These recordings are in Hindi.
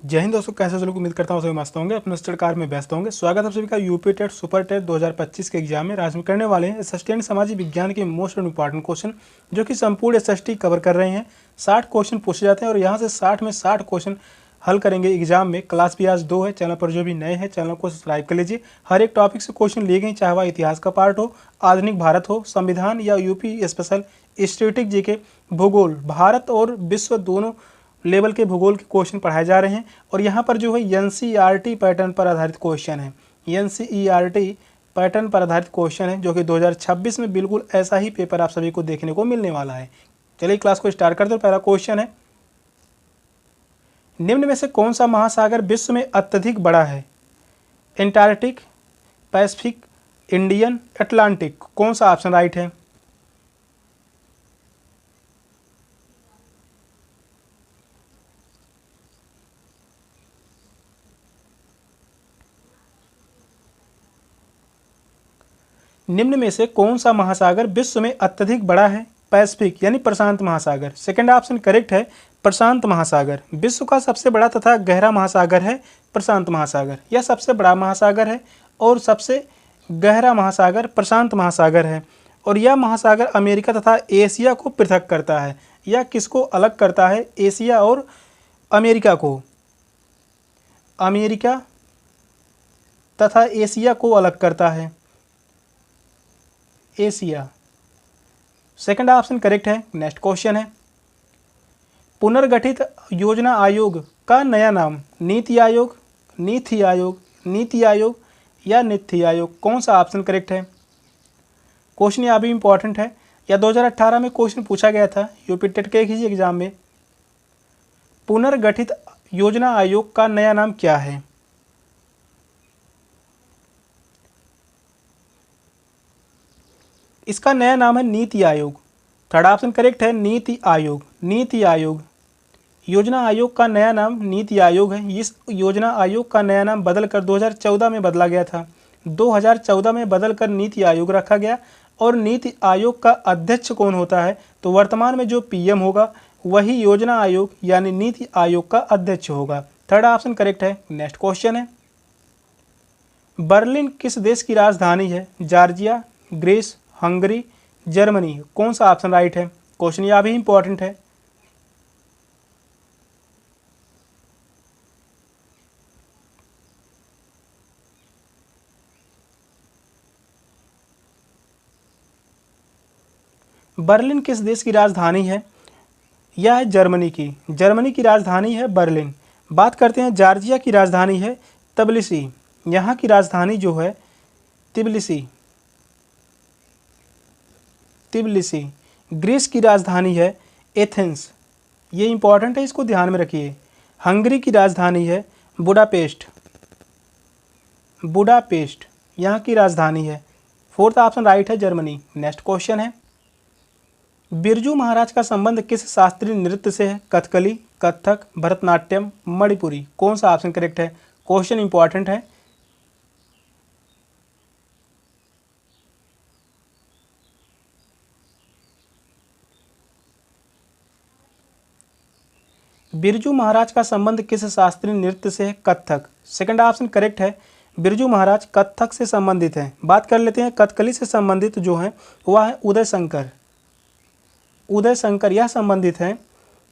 जय हिंद दोस्तों, कैसे लोग उम्मीद करता हूँ सभी मस्त होंगे, अपने स्टडी कार में व्यस्त होंगे। स्वागत है आप सभी का यूपी टेट सुपर टेट 2025 के एग्जाम में। आज हम करने वाले हैं एसएसटी यानी सामाजिक विज्ञान के मोस्ट इंपॉर्टेंट क्वेश्चन, जो कि संपूर्ण एसएसटी कवर कर रहे हैं। 60 क्वेश्चन पूछे जाते हैं और यहाँ से 60 में 60 क्वेश्चन हल करेंगे एग्जाम में। क्लास भी आज 2 है। चैनल पर जो भी नए हैं चैनल को सब्सक्राइब कर लीजिए। हर एक टॉपिक से क्वेश्चन लिए गए, चाहे वह इतिहास का पार्ट हो, आधुनिक भारत हो, संविधान या यूपी स्पेशल, स्टैटिक जीके, भूगोल, भारत और विश्व दोनों लेवल के भूगोल के क्वेश्चन पढ़ाए जा रहे हैं। और यहाँ पर जो है एनसीईआरटी पैटर्न पर आधारित क्वेश्चन है। एनसीईआरटी पैटर्न पर आधारित क्वेश्चन है, जो कि 2026 में बिल्कुल ऐसा ही पेपर आप सभी को देखने को मिलने वाला है। चलिए क्लास को स्टार्ट करते हैं। पहला क्वेश्चन है, निम्न में से कौन सा महासागर विश्व में अत्यधिक बड़ा है? Antarctic, Pacific, Indian, Atlantic. कौन सा ऑप्शन राइट है? निम्न में से कौन सा महासागर विश्व में अत्यधिक बड़ा है? पैसिफिक यानी प्रशांत महासागर। सेकंड ऑप्शन करेक्ट है, प्रशांत महासागर। विश्व का सबसे बड़ा तथा गहरा महासागर है प्रशांत महासागर। यह सबसे बड़ा महासागर है और सबसे गहरा महासागर प्रशांत महासागर है। और यह महासागर अमेरिका तथा एशिया को पृथक करता है। यह किसको अलग करता है? एशिया और अमेरिका को। अमेरिका तथा एशिया को अलग करता है। एशिया। सेकंड ऑप्शन करेक्ट है। नेक्स्ट क्वेश्चन है, पुनर्गठित योजना आयोग का नया नाम नीति आयोग, नीति आयोग, नीति आयोग या नीति आयोग। कौन सा ऑप्शन करेक्ट है? क्वेश्चन यह भी इंपॉर्टेंट है। या 2018 में क्वेश्चन पूछा गया था यूपी टेट के ही एग्जाम में। पुनर्गठित योजना आयोग का नया नाम क्या है? इसका नया नाम है NITI Aayog. Third option correct है, नीति आयोग, नीति आयोग। योजना आयोग का नया नाम नीति आयोग है। इस योजना आयोग का नया नाम बदलकर 2014 में बदला गया था। 2014 में बदलकर नीति आयोग रखा गया। और नीति आयोग का अध्यक्ष कौन होता है? तो वर्तमान में जो पीएम होगा वही योजना आयोग यानी नीति आयोग का अध्यक्ष होगा। थर्ड ऑप्शन करेक्ट है। नेक्स्ट क्वेश्चन है, बर्लिन किस देश की राजधानी है? Georgia, Greece, Hungary, Germany. कौन सा ऑप्शन राइट है? क्वेश्चन यह भी इंपॉर्टेंट है। बर्लिन किस देश की राजधानी है? यह है जर्मनी की। जर्मनी की राजधानी है बर्लिन। बात करते हैं, जॉर्जिया की राजधानी है तबिलिसी। यहाँ की राजधानी जो है तिबिलिसी, तिबिलिसी। ग्रीस की राजधानी है एथेंस। ये इंपॉर्टेंट है, इसको ध्यान में रखिए। हंगरी की राजधानी है बुडापेस्ट, बुडापेस्ट यहाँ की राजधानी है। फोर्थ ऑप्शन राइट है, जर्मनी। नेक्स्ट क्वेश्चन है, बिरजू महाराज का संबंध किस शास्त्रीय नृत्य से है? कथकली, कथक, भरतनाट्यम, मणिपुरी। कौन सा ऑप्शन करेक्ट है? क्वेश्चन इंपॉर्टेंट है। बिरजू महाराज का संबंध किस शास्त्रीय नृत्य से है? कथक। सेकंड ऑप्शन करेक्ट है, बिरजू महाराज कथक से संबंधित हैं। बात कर लेते हैं कथकली से संबंधित जो है वह है उदय शंकर। उदय शंकर यह संबंधित हैं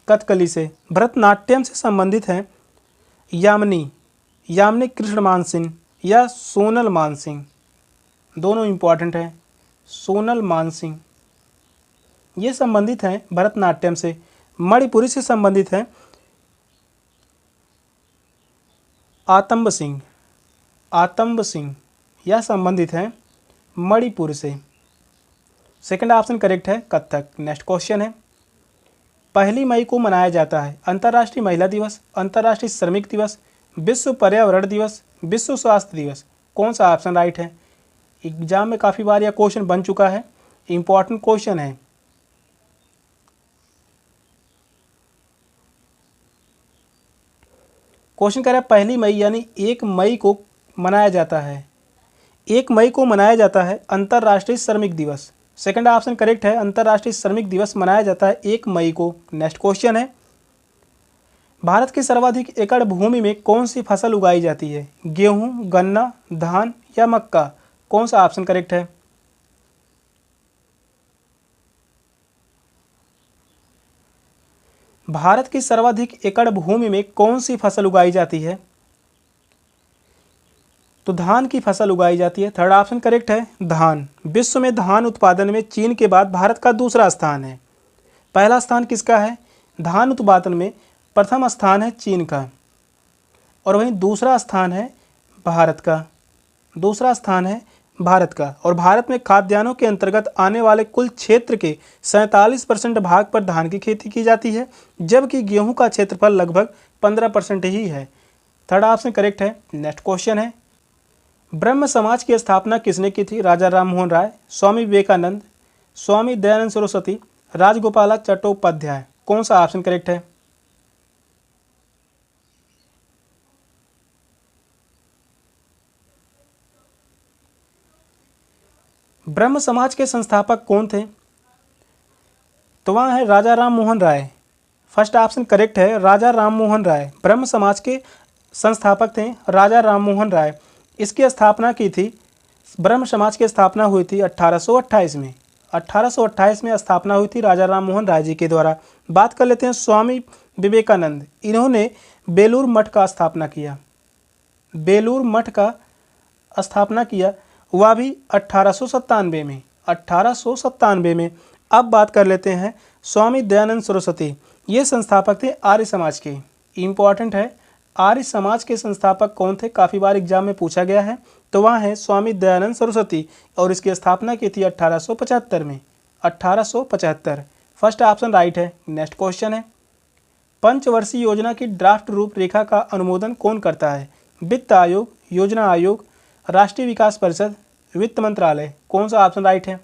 कथकली से। भरतनाट्यम से संबंधित हैं यामिनी, यामिनी कृष्ण मानसिंह या सोनल मानसिंह। दोनों इंपॉर्टेंट हैं। सोनल मानसिंह ये संबंधित हैं भरतनाट्यम से। मणिपुरी से संबंधित हैं आतंब सिंह, आतंब सिंह यह संबंधित हैं मणिपुर से। सेकंड ऑप्शन करेक्ट है, कथक। नेक्स्ट क्वेश्चन है, 1 मई को मनाया जाता है अंतर्राष्ट्रीय महिला दिवस, अंतर्राष्ट्रीय श्रमिक दिवस, विश्व पर्यावरण दिवस, विश्व स्वास्थ्य दिवस। कौन सा ऑप्शन राइट है? एग्जाम में काफ़ी बार यह क्वेश्चन बन चुका है, इंपॉर्टेंट क्वेश्चन है। क्वेश्चन कह रहा है 1 मई यानी 1 मई को मनाया जाता है। 1 मई को मनाया जाता है अंतर्राष्ट्रीय श्रमिक दिवस। सेकंड ऑप्शन करेक्ट है, अंतर्राष्ट्रीय श्रमिक दिवस मनाया जाता है 1 मई को। नेक्स्ट क्वेश्चन है, भारत की सर्वाधिक एकड़ भूमि में कौन सी फसल उगाई जाती है? गेहूं, गन्ना, धान या मक्का? कौन सा ऑप्शन करेक्ट है? भारत की सर्वाधिक एकड़ भूमि में कौन सी फसल उगाई जाती है? तो धान की फसल उगाई जाती है। थर्ड ऑप्शन करेक्ट है, धान। विश्व में धान उत्पादन में चीन के बाद भारत का दूसरा स्थान है। पहला स्थान किसका है? धान उत्पादन में प्रथम स्थान है चीन का, और वहीं दूसरा स्थान है भारत का। दूसरा स्थान है भारत का। और भारत में खाद्यान्नों के अंतर्गत आने वाले कुल क्षेत्र के 47% भाग पर धान की खेती की जाती है, जबकि गेहूं का क्षेत्रफल लगभग 15% ही है। थर्ड ऑप्शन करेक्ट है। नेक्स्ट क्वेश्चन है, ब्रह्म समाज की स्थापना किसने की थी? राजा राम मोहन राय, स्वामी विवेकानंद, स्वामी दयानंद सरस्वती, राजगोपाला चट्टोपाध्याय? कौन सा ऑप्शन करेक्ट है? ब्रह्म समाज के संस्थापक कौन थे? तो वहाँ है राजा Ram Mohan Roy. First option correct है, राजा राम मोहन राय ब्रह्म समाज के संस्थापक थे, राजा राम मोहन राय। इसकी स्थापना की थी, ब्रह्म समाज की स्थापना हुई थी 1828 में। 1828 में स्थापना हुई थी राजा राम मोहन राय जी के द्वारा। बात कर लेते हैं स्वामी विवेकानंद। इन्होंने बेलूर मठ का स्थापना किया। बेलूर मठ का स्थापना किया, वह भी 1897 में। 1897 में। अब बात कर लेते हैं स्वामी दयानंद सरस्वती। ये संस्थापक थे आर्य समाज के। इम्पॉर्टेंट है, आर्य समाज के संस्थापक कौन थे? काफ़ी बार एग्जाम में पूछा गया है। तो वहाँ है स्वामी दयानंद सरस्वती, और इसकी स्थापना की थी 1875 में। 1875। फर्स्ट ऑप्शन राइट है। नेक्स्ट क्वेश्चन है, पंचवर्षीय योजना की ड्राफ्ट रूपरेखा का अनुमोदन कौन करता है? वित्त आयोग, योजना आयोग, राष्ट्रीय विकास परिषद, वित्त मंत्रालय? कौन सा ऑप्शन राइट है?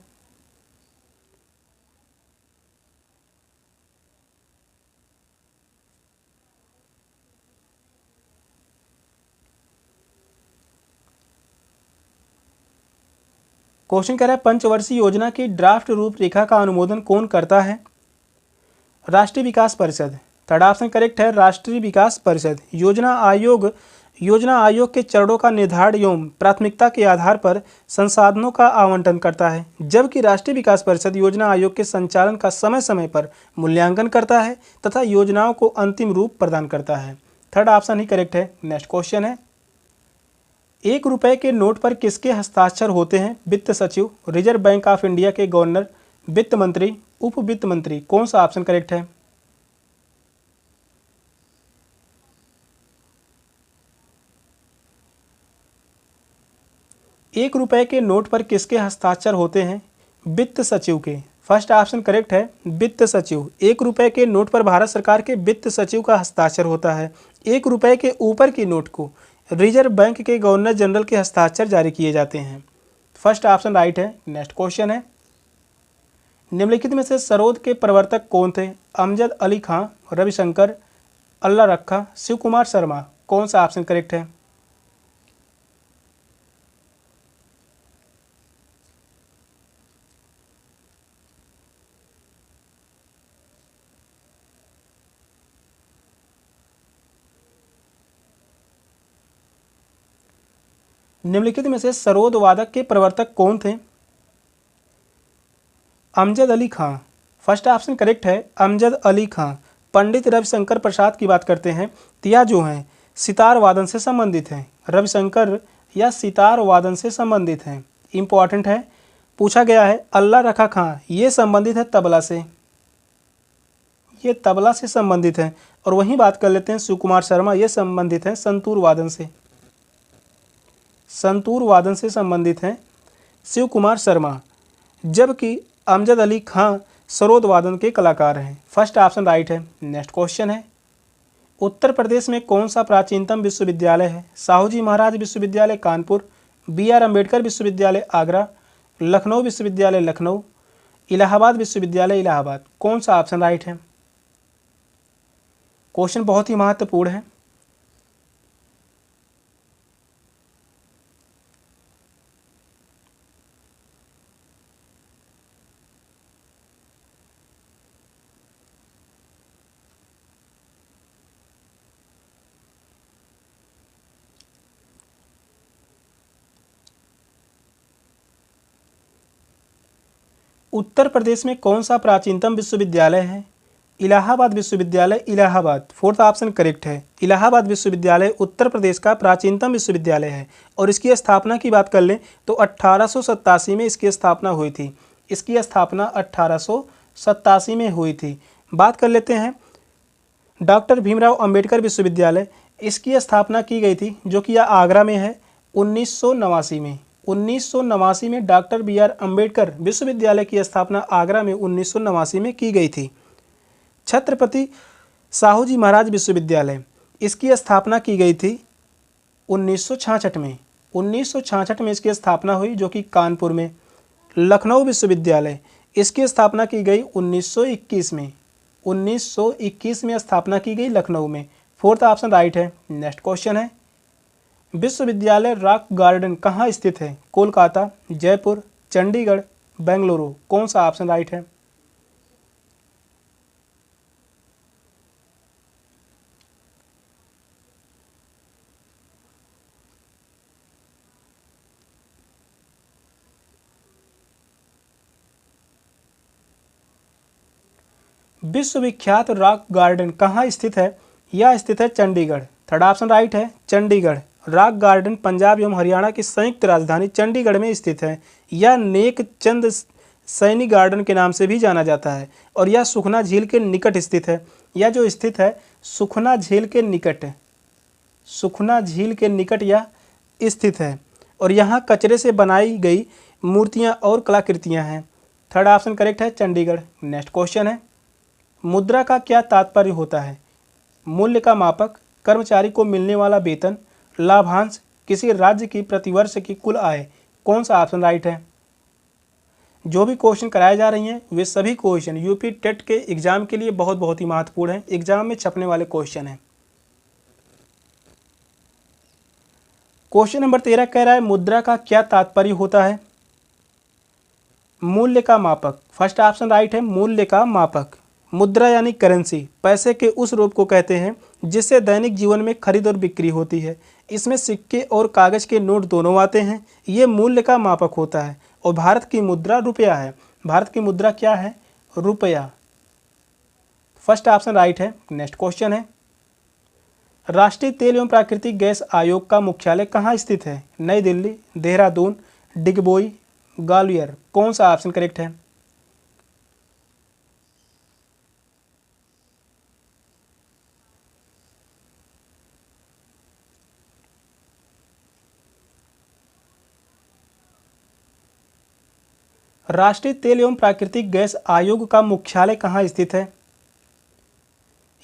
क्वेश्चन कह रहा है पंचवर्षीय योजना की ड्राफ्ट रूपरेखा का अनुमोदन कौन करता है? राष्ट्रीय विकास परिषद। थर्ड ऑप्शन करेक्ट है, राष्ट्रीय विकास परिषद। योजना आयोग के चरणों का निर्धारण एवं प्राथमिकता के आधार पर संसाधनों का आवंटन करता है, जबकि राष्ट्रीय विकास परिषद योजना आयोग के संचालन का समय समय पर मूल्यांकन करता है तथा योजनाओं को अंतिम रूप प्रदान करता है। थर्ड ऑप्शन ही करेक्ट है। नेक्स्ट क्वेश्चन है, 1 रुपए के नोट पर किसके हस्ताक्षर होते हैं? वित्त सचिव, रिजर्व बैंक ऑफ इंडिया के गवर्नर, वित्त मंत्री, उप वित्त मंत्री? कौन सा ऑप्शन करेक्ट है? 1 रुपए के नोट पर किसके हस्ताक्षर होते हैं? वित्त सचिव के। फर्स्ट ऑप्शन करेक्ट है, वित्त सचिव। 1 रुपए के नोट पर भारत सरकार के वित्त सचिव का हस्ताक्षर होता है। 1 रुपए के ऊपर की नोट को रिजर्व बैंक के गवर्नर जनरल के हस्ताक्षर जारी किए जाते हैं। फर्स्ट ऑप्शन राइट है। नेक्स्ट क्वेश्चन है, निम्नलिखित में से सरोद के प्रवर्तक कौन थे? अमजद अली खां, रविशंकर, अल्लाह रखा, शिव कुमार शर्मा? कौन सा ऑप्शन करेक्ट है? निम्नलिखित में से सरोद वादक के प्रवर्तक कौन थे? अमजद अली खां। फर्स्ट ऑप्शन करेक्ट है, अमजद अली खां। पंडित रविशंकर प्रसाद की बात करते हैं, तो यह जो हैं सितार वादन से संबंधित हैं। रविशंकर या सितार वादन से संबंधित हैं। इम्पॉर्टेंट है, पूछा गया है। अल्लाह रखा खां, ये संबंधित है तबला से। ये तबला से संबंधित हैं। और वहीं बात कर लेते हैं शिव कुमार शर्मा, ये संबंधित हैं संतूर वादन से। संतूर वादन से संबंधित हैं शिव कुमार शर्मा, जबकि अमजद अली खां सरोद वादन के कलाकार हैं। फर्स्ट ऑप्शन राइट है। नेक्स्ट क्वेश्चन है, उत्तर प्रदेश में कौन सा प्राचीनतम विश्वविद्यालय है? साहूजी महाराज विश्वविद्यालय कानपुर, BR अम्बेडकर विश्वविद्यालय आगरा, लखनऊ विश्वविद्यालय लखनऊ, इलाहाबाद विश्वविद्यालय इलाहाबाद? कौन सा ऑप्शन राइट है? क्वेश्चन बहुत ही महत्वपूर्ण है। उत्तर प्रदेश में कौन सा प्राचीनतम विश्वविद्यालय है? इलाहाबाद विश्वविद्यालय, इलाहाबाद। फोर्थ ऑप्शन करेक्ट है। इलाहाबाद विश्वविद्यालय उत्तर प्रदेश का प्राचीनतम विश्वविद्यालय है और इसकी स्थापना की बात कर लें तो 1887 में इसकी स्थापना हुई थी। इसकी स्थापना 1887 में हुई थी। बात कर लेते हैं डॉक्टर भीमराव अंबेडकर विश्वविद्यालय। इसकी स्थापना की गई थी जो कि यह आगरा में है 1989 में। 1989 में डॉक्टर बी आर अम्बेडकर विश्वविद्यालय की स्थापना आगरा में 1989 में की गई थी। छत्रपति साहू जी महाराज विश्वविद्यालय, इसकी स्थापना की गई थी 1966 में। 1966 में इसकी स्थापना हुई जो कि कानपुर में। लखनऊ विश्वविद्यालय, इसकी स्थापना की गई 1921 में। 1921 में स्थापना की गई लखनऊ में। फोर्थ ऑप्शन राइट है। नेक्स्ट क्वेश्चन है, विश्वविद्यालय रॉक गार्डन कहाँ स्थित है? कोलकाता, जयपुर, चंडीगढ़, बेंगलुरु। कौन सा ऑप्शन राइट है? विश्वविख्यात रॉक गार्डन कहाँ स्थित है? यह स्थित है चंडीगढ़। थर्ड ऑप्शन राइट है, चंडीगढ़। रॉक गार्डन पंजाब एवं हरियाणा की संयुक्त राजधानी चंडीगढ़ में स्थित है। यह नेक चंद सैनी गार्डन के नाम से भी जाना जाता है और यह सुखना झील के निकट स्थित है। यह जो स्थित है सुखना झील के निकट, सुखना झील के निकट यह स्थित है और यहाँ कचरे से बनाई गई मूर्तियाँ और कलाकृतियाँ हैं। थर्ड ऑप्शन करेक्ट है, चंडीगढ़। नेक्स्ट क्वेश्चन है, मुद्रा का क्या तात्पर्य होता है? मूल्य का मापक, कर्मचारी को मिलने वाला वेतन, लाभांश, किसी राज्य की प्रतिवर्ष की कुल आय। कौन सा ऑप्शन राइट है? जो भी क्वेश्चन कराए जा रही हैं वे सभी क्वेश्चन यूपी टेट के एग्जाम के लिए बहुत ही महत्वपूर्ण है। एग्जाम में छपने वाले क्वेश्चन हैं। क्वेश्चन नंबर 13 कह रहा है मुद्रा का क्या तात्पर्य होता है? मूल्य का मापक। फर्स्ट ऑप्शन राइट है, मूल्य का मापक। मुद्रा यानी करेंसी, पैसे के उस रूप को कहते हैं जिससे दैनिक जीवन में खरीद और बिक्री होती है। इसमें सिक्के और कागज के नोट दोनों आते हैं। ये मूल्य का मापक होता है और भारत की मुद्रा रुपया है। भारत की मुद्रा क्या है? रुपया। फर्स्ट ऑप्शन राइट है। नेक्स्ट क्वेश्चन है, राष्ट्रीय तेल एवं प्राकृतिक गैस आयोग का मुख्यालय कहाँ स्थित है? नई दिल्ली, देहरादून, डिगबोई, ग्वालियर। कौन सा ऑप्शन करेक्ट है? राष्ट्रीय तेल एवं प्राकृतिक गैस आयोग का मुख्यालय कहाँ स्थित है?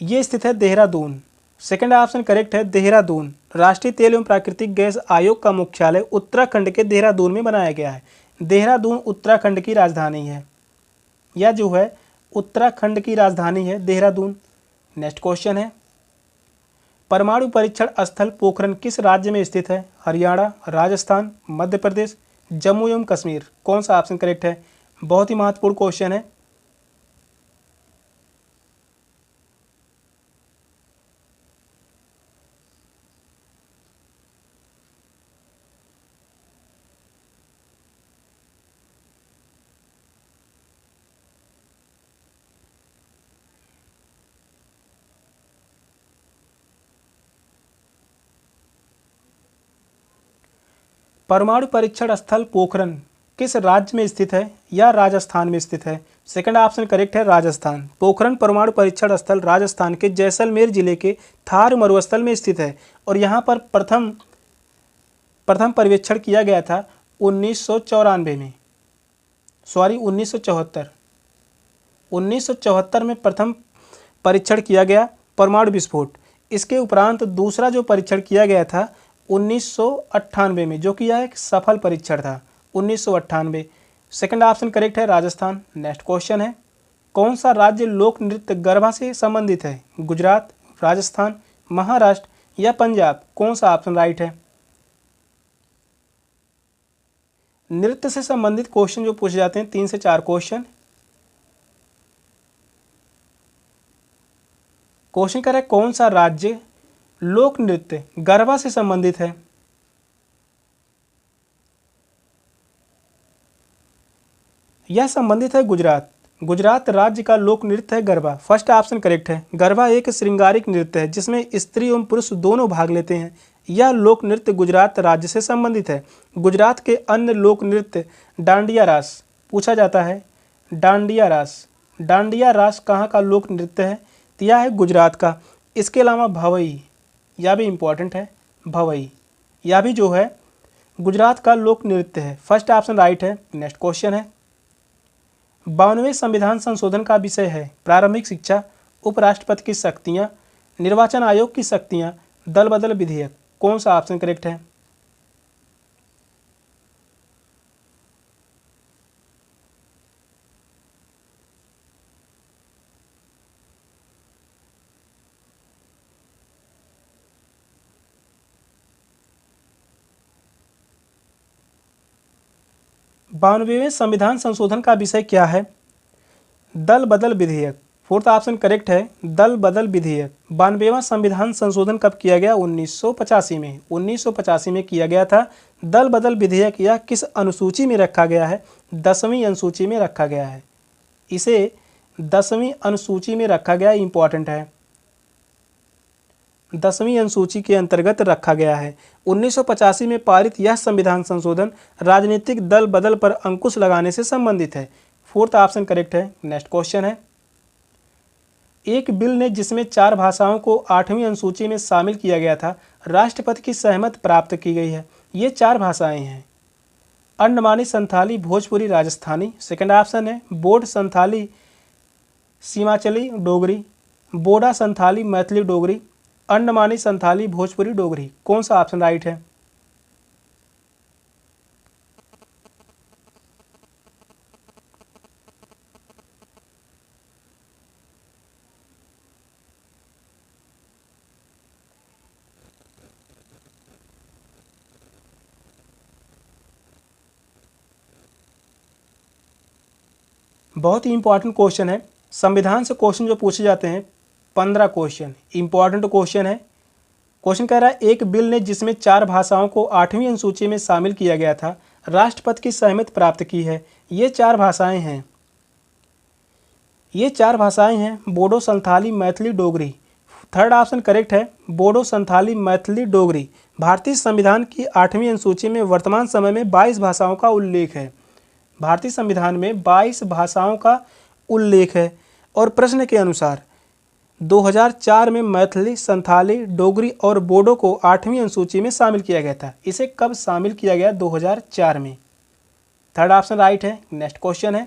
ये स्थित है देहरादून। सेकंड ऑप्शन करेक्ट है, देहरादून। राष्ट्रीय तेल एवं प्राकृतिक गैस आयोग का मुख्यालय उत्तराखंड के देहरादून में बनाया गया है। देहरादून उत्तराखंड की राजधानी है। यह जो है उत्तराखंड की राजधानी है देहरादून। नेक्स्ट क्वेश्चन है, परमाणु परीक्षण स्थल पोखरण किस राज्य में स्थित है? हरियाणा, राजस्थान, मध्य प्रदेश, जम्मू एवं कश्मीर। कौन सा ऑप्शन करेक्ट है? बहुत ही महत्वपूर्ण क्वेश्चन है। परमाणु परीक्षण स्थल पोखरण किस राज्य में स्थित है? या राजस्थान में स्थित है। सेकंड ऑप्शन करेक्ट है, राजस्थान। पोखरण परमाणु परीक्षण स्थल राजस्थान के जैसलमेर जिले के थार मरुस्थल में स्थित है और यहाँ पर प्रथम पर्यवेक्षण किया गया था 1994 में, सॉरी 1974। 1974 में प्रथम परीक्षण किया गया परमाणु विस्फोट। इसके उपरांत दूसरा जो परीक्षण किया गया था 1998 में, जो कि यह एक सफल परीक्षण था 1998। सेकंड ऑप्शन करेक्ट है, राजस्थान। नेक्स्ट क्वेश्चन है, कौन सा राज्य लोक नृत्य गरबा से संबंधित है? गुजरात, राजस्थान, महाराष्ट्र या पंजाब। कौन सा ऑप्शन राइट है? नृत्य से संबंधित क्वेश्चन जो पूछे जाते हैं 3 से 4 क्वेश्चन। क्वेश्चन कर रहा है कौन सा राज्य लोक नृत्य गरबा से संबंधित है? यह संबंधित है गुजरात। गुजरात राज्य का लोक नृत्य है गरबा। फर्स्ट ऑप्शन करेक्ट है। गरबा एक श्रृंगारिक नृत्य है जिसमें स्त्री एवं पुरुष दोनों भाग लेते हैं। यह लोक नृत्य गुजरात राज्य से संबंधित है। गुजरात के अन्य लोक नृत्य डांडिया रास पूछा जाता है। डांडिया रास, डांडिया रास कहाँ का लोक नृत्य है? तो यह है गुजरात का। इसके अलावा भवई, यह भी इम्पॉर्टेंट है। भवई यह भी जो है गुजरात का लोक नृत्य है। फर्स्ट ऑप्शन राइट है। नेक्स्ट क्वेश्चन है 52वें संविधान संशोधन का विषय है प्रारंभिक शिक्षा, उपराष्ट्रपति की शक्तियाँ, निर्वाचन आयोग की शक्तियाँ, दल बदल विधेयक। कौन सा ऑप्शन करेक्ट है? 92वें संविधान संशोधन का विषय क्या है? दल बदल विधेयक। फोर्थ ऑप्शन करेक्ट है। दल बदल विधेयक। 92वां संविधान संशोधन कब किया गया? 1985 में। 1985 में किया गया था। दल बदल विधेयक यह किस अनुसूची में रखा गया है? 10वीं अनुसूची में रखा गया है। इसे 10वीं अनुसूची में रखा गया, इंपॉर्टेंट है। 10वीं अनुसूची के अंतर्गत रखा गया है। 1985 में पारित यह संविधान संशोधन राजनीतिक दल बदल पर अंकुश लगाने से संबंधित है। फोर्थ ऑप्शन करेक्ट है। नेक्स्ट क्वेश्चन है एक बिल ने जिसमें 4 भाषाओं को 8वीं अनुसूची में शामिल किया गया था, राष्ट्रपति की सहमति प्राप्त की गई है। ये 4 भाषाएं हैं अंडमानी संथाली भोजपुरी राजस्थानी। सेकंड ऑप्शन है बोड संथाली सीमाचली डोगरी, बोडा संथाली मैथिली डोगरी, अंडमानी संथाली भोजपुरी डोगरी। कौन सा ऑप्शन राइट है? बहुत ही इंपॉर्टेंट क्वेश्चन है। संविधान से क्वेश्चन जो पूछे जाते हैं 15 क्वेश्चन इंपॉर्टेंट क्वेश्चन है। क्वेश्चन कह रहा है एक बिल ने जिसमें 4 भाषाओं को 8वीं अनुसूची में शामिल किया गया था, राष्ट्रपति की सहमति प्राप्त की है। ये 4 भाषाएं हैं। ये 4 भाषाएं हैं Bodo Santhali Maithili Dogri. Third option correct है। बोडो संथाली मैथिली डोगरी। भारतीय संविधान की 8वीं अनुसूची में वर्तमान समय में 22 भाषाओं का उल्लेख है। भारतीय संविधान में 22 भाषाओं का उल्लेख है। और प्रश्न के अनुसार 2004 में मैथिली संथाली डोगरी और बोडो को 8वीं अनुसूची में शामिल किया गया था। इसे कब शामिल किया गया? 2004 में। थर्ड ऑप्शन राइट है। नेक्स्ट क्वेश्चन है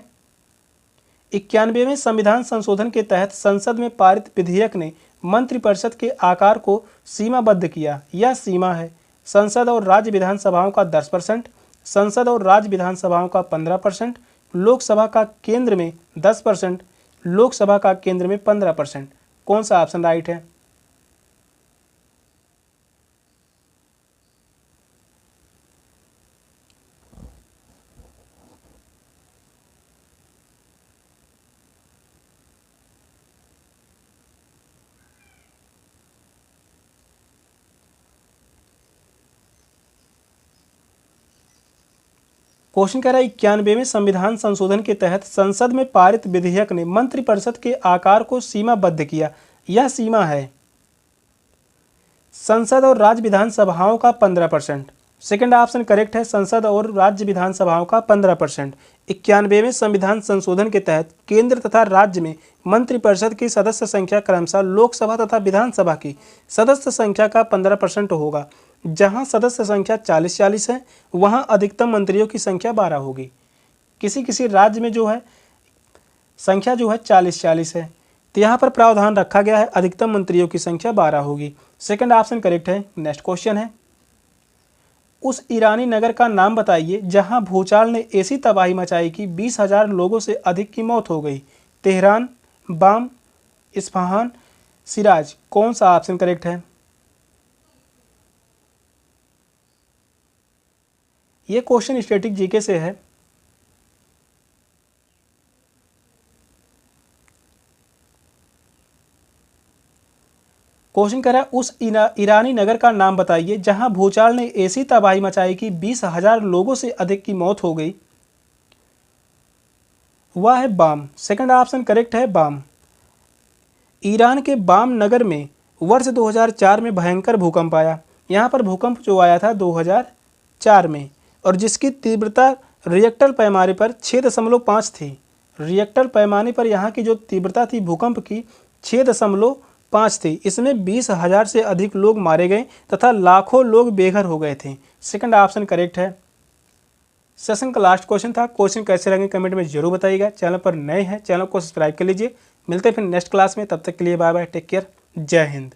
91वें संविधान संशोधन के तहत संसद में पारित विधेयक ने मंत्रिपरिषद के आकार को सीमाबद्ध किया। यह सीमा है संसद और राज्य विधानसभाओं का 10%, संसद और राज्य विधानसभाओं का 15%, लोकसभा का केंद्र में 10%, लोकसभा का केंद्र में 15%। कौन सा ऑप्शन राइट है? क्वेश्चन कह रहा है 91वें संविधान संशोधन के तहत संसद में पारित विधेयक ने मंत्रिपरिषद के आकार को सीमाबद्ध किया। यह सीमा है संसद और राज्य विधानसभाओं का 15%। सेकंड ऑप्शन करेक्ट है। संसद और राज्य विधानसभाओं का 15%। 91वें संविधान संशोधन के तहत केंद्र तथा राज्य में मंत्रिपरिषद की सदस्य संख्या क्रमशः लोकसभा तथा विधानसभा की सदस्य संख्या का 15% होगा। जहां सदस्य संख्या 40-40 है वहां अधिकतम मंत्रियों की संख्या 12 होगी। किसी किसी राज्य में जो है संख्या जो है 40-40 है, तो यहाँ पर प्रावधान रखा गया है अधिकतम मंत्रियों की संख्या 12 होगी। सेकंड ऑप्शन करेक्ट है। नेक्स्ट क्वेश्चन है उस ईरानी नगर का नाम बताइए जहां भूचाल ने ऐसी तबाही मचाई कि 20,000 लोगों से अधिक की मौत हो गई। Tehran, Bam, Isfahan, Shiraz. कौन सा ऑप्शन करेक्ट है? ये क्वेश्चन स्टैटिक जीके से है। क्वेश्चन कह रहा है उस ईरानी नगर का नाम बताइए जहां भूचाल ने ऐसी तबाही मचाई कि 20,000 लोगों से अधिक की मौत हो गई। वह है बाम। सेकंड ऑप्शन करेक्ट है, बाम। ईरान के बाम नगर में वर्ष 2004 में भयंकर भूकंप आया। यहाँ पर भूकंप जो आया था 2004 में, और जिसकी तीव्रता रिएक्टर पैमाने पर 6.5 थी। रिएक्टर पैमाने पर यहाँ की जो तीव्रता थी भूकंप की 6.5 थी। इसमें 20,000 से अधिक लोग मारे गए तथा लाखों लोग बेघर हो गए थे। सेकंड ऑप्शन करेक्ट है। सेशन का लास्ट क्वेश्चन था। क्वेश्चन कैसे लगे कमेंट में जरूर बताइएगा। चैनल पर नए हैं, चैनल को सब्सक्राइब कर लीजिए। मिलते हैं फिर नेक्स्ट क्लास में, तब तक के लिए बाय बाय, टेक केयर, जय हिंद।